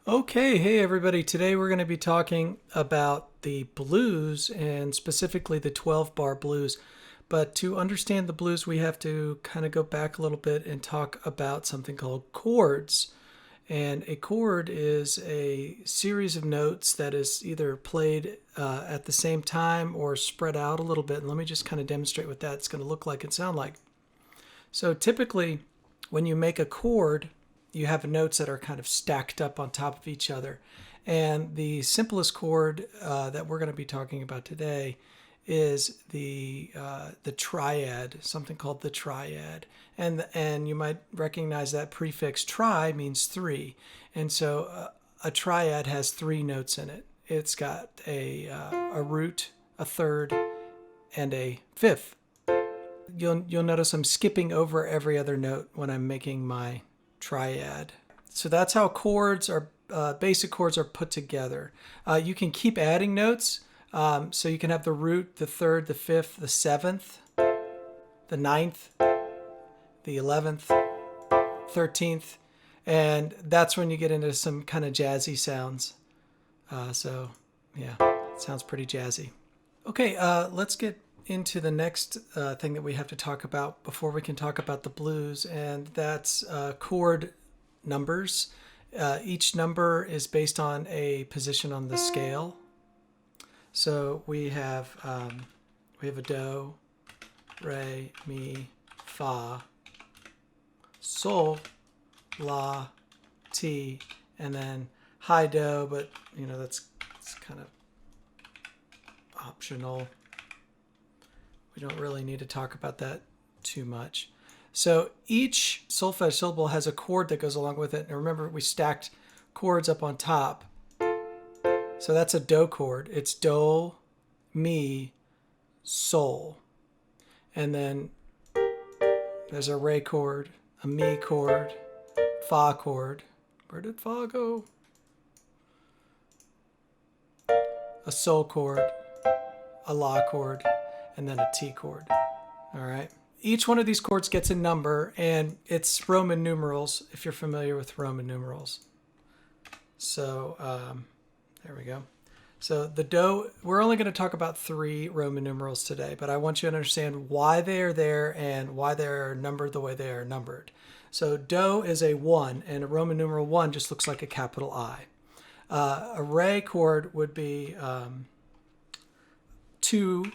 Okay, hey everybody. Today we're going to be talking about the blues and specifically the 12 bar blues. But to understand the blues, we have to kind of go back a little bit and talk about something called chords. And a chord is a series of notes that is either played at the same time or spread out a little bit. And let me just kind of demonstrate what that's going to look like and sound like. So typically, when you make a chord, you have notes that are kind of stacked up on top of each other. And the simplest chord that we're going to be talking about today is the triad, something called the triad. And you might recognize that prefix tri means three. And so a triad has three notes in it. It's got a root, a third, and a fifth. You'll notice I'm skipping over every other note when I'm making my triad. So that's how chords are, basic chords are put together. You can keep adding notes. So you can have the root, the third, the fifth, the seventh, the ninth, the 11th, 13th. And that's when you get into some kind of jazzy sounds. So yeah, it sounds pretty jazzy. Okay, let's get into the next thing that we have to talk about before we can talk about the blues, and that's chord numbers. Each number is based on a position on the scale. So we have a do, re, mi, fa, sol, la, ti, and then high do, but that's kind of optional. We don't really need to talk about that too much. So each solfege syllable has a chord that goes along with it. And remember, we stacked chords up on top. So that's a do chord. It's do, mi, sol. And then there's a re chord, a mi chord, fa chord. Where did fa go? A sol chord, a la chord, and then a T chord. All right. Each one of these chords gets a number, and it's Roman numerals if you're familiar with Roman numerals. So there we go. So the do, we're only going to talk about 3 Roman numerals today, but I want you to understand why they are there and why they're numbered the way they are numbered. So do is a 1, and a Roman numeral 1 just looks like a capital I. A re chord would be 2,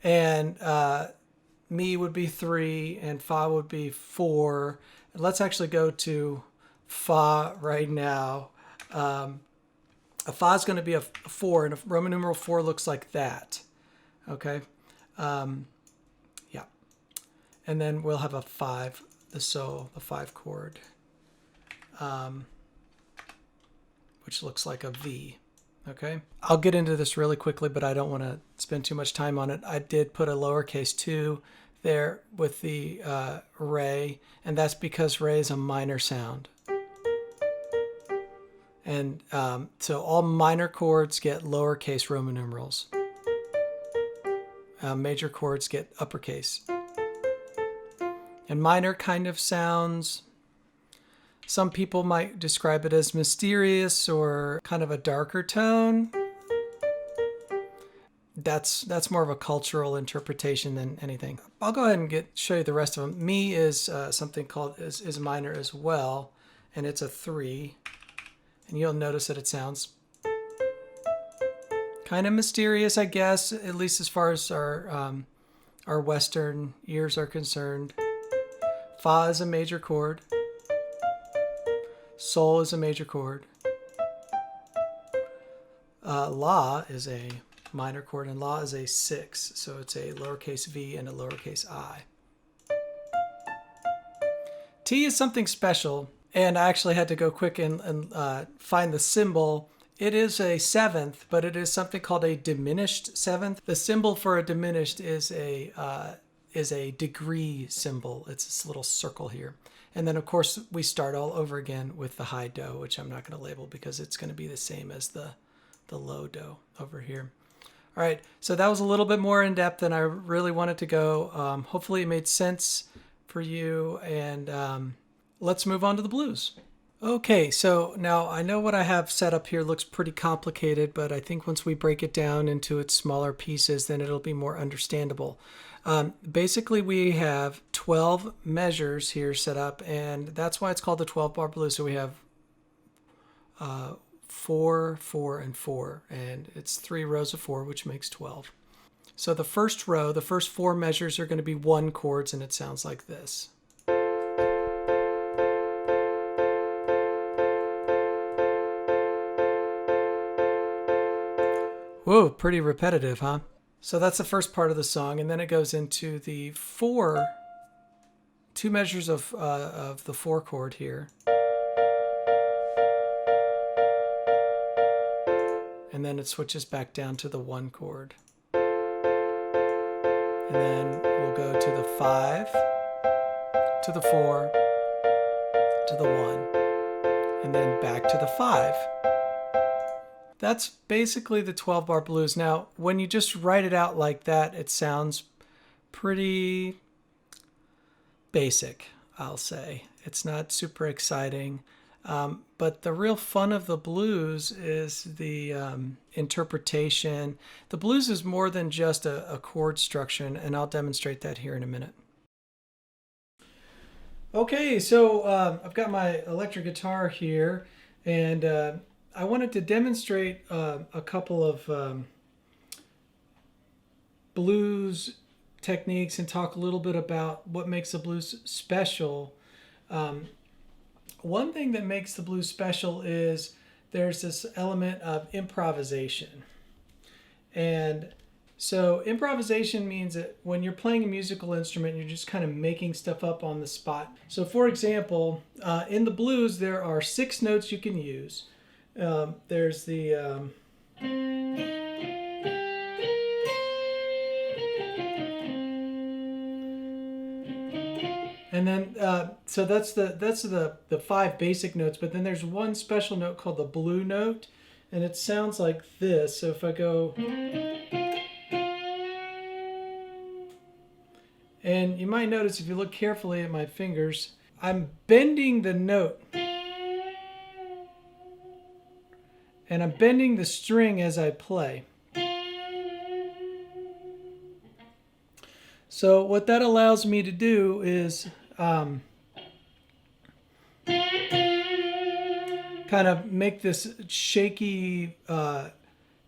and mi would be 3, and fa would be 4. And let's actually go to fa right now. A fa is going to be a 4, and a Roman numeral 4 looks like that. Okay? Yeah. And then we'll have a 5, the sol, the 5 chord, which looks like a V. Okay, I'll get into this really quickly, but I don't want to spend too much time on it. I did put a lowercase 2 there with the re, and that's because re is a minor sound. And so all minor chords get lowercase Roman numerals. Major chords get uppercase. And minor kind of sounds, some people might describe it as mysterious or kind of a darker tone. That's more of a cultural interpretation than anything. I'll go ahead and show you the rest of them. Mi is something called is minor as well, and it's a 3. And you'll notice that it sounds kind of mysterious, I guess, at least as far as our Western ears are concerned. Fa is a major chord. Sol is a major chord. La is a minor chord, and la is a 6, so it's a lowercase v and a lowercase I. T is something special, and I actually had to go quick and find the symbol. It is a 7th, but it is something called a diminished 7th. The symbol for a diminished is a degree symbol. It's this little circle here. And then, of course, we start all over again with the high do, which I'm not going to label because it's going to be the same as the low do over here. All right, so that was a little bit more in depth than I really wanted to go. Hopefully it made sense for you, and let's move on to the blues. Okay, so now I know what I have set up here looks pretty complicated, but I think once we break it down into its smaller pieces, then it'll be more understandable. Basically, we have 12 measures here set up, and that's why it's called the 12 bar blues. So we have 4, 4, and 4, and it's 3 rows of 4, which makes 12. So the first row, the first 4 measures are going to be 1 chords, and it sounds like this. Whoa, pretty repetitive, huh? So that's the first part of the song, and then it goes into the 2 measures of the 4 chord here. And then it switches back down to the 1 chord. And then we'll go to the 5, to the 4, to the 1, and then back to the 5. That's basically the 12 bar blues. Now, when you just write it out like that, it sounds pretty basic, I'll say. It's not super exciting. But the real fun of the blues is the interpretation. The blues is more than just a chord structure, and I'll demonstrate that here in a minute. Okay, so I've got my electric guitar here, and I wanted to demonstrate a couple of blues techniques and talk a little bit about what makes the blues special. One thing that makes the blues special is there's this element of improvisation. And so improvisation means that when you're playing a musical instrument, you're just kind of making stuff up on the spot. So for example, in the blues, there are 6 notes you can use. There's the and then so that's the 5 basic notes, but then there's one special note called the blue note, and it sounds like this. So if I go, and you might notice if you look carefully at my fingers, I'm bending the note. And I'm bending the string as I play. So what that allows me to do is kind of make this shaky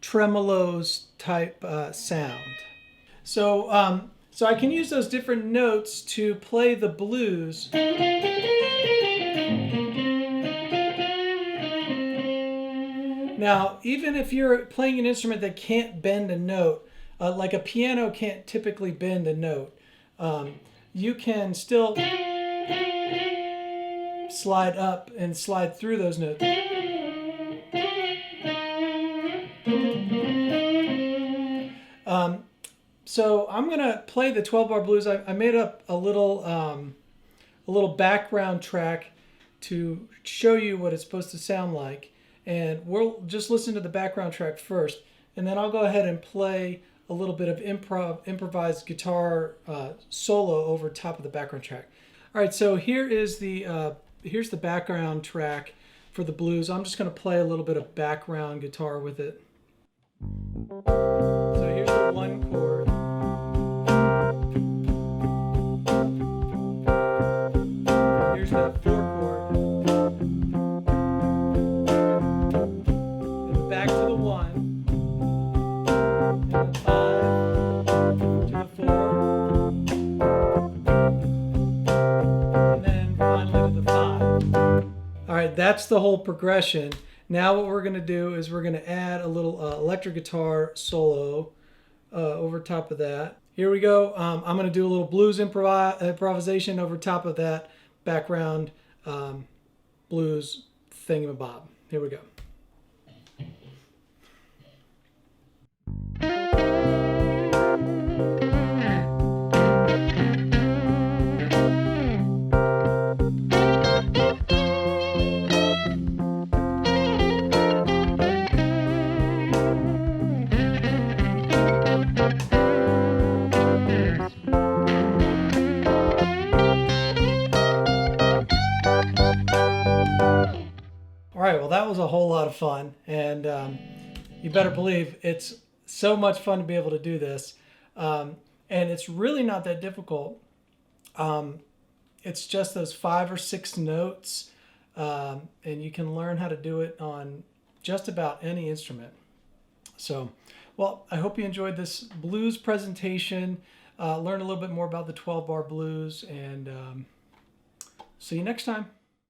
tremolos type sound. So I can use those different notes to play the blues. Now, even if you're playing an instrument that can't bend a note, like a piano can't typically bend a note, you can still slide up and slide through those notes. So I'm going to play the 12 bar blues. I made up a little background track to show you what it's supposed to sound like. And we'll just listen to the background track first, and then I'll go ahead and play a little bit of improvised guitar solo over top of the background track. All right, so here's the background track for the blues. I'm just going to play a little bit of background guitar with it. So here's the 1 chord. Here's the 4 chord. Back to the 1, and the 5, to the 4, and then finally to the 5. All right, that's the whole progression. Now what we're going to do is we're going to add a little electric guitar solo over top of that. Here we go. I'm going to do a little blues improvisation over top of that background blues thingamabob. Here we go. that was a whole lot of fun, and you better believe it's so much fun to be able to do this. And it's really not that difficult. It's just those 5 or 6 notes, and you can learn how to do it on just about any instrument. So, well, I hope you enjoyed this blues presentation, learn a little bit more about the 12-bar blues, and see you next time.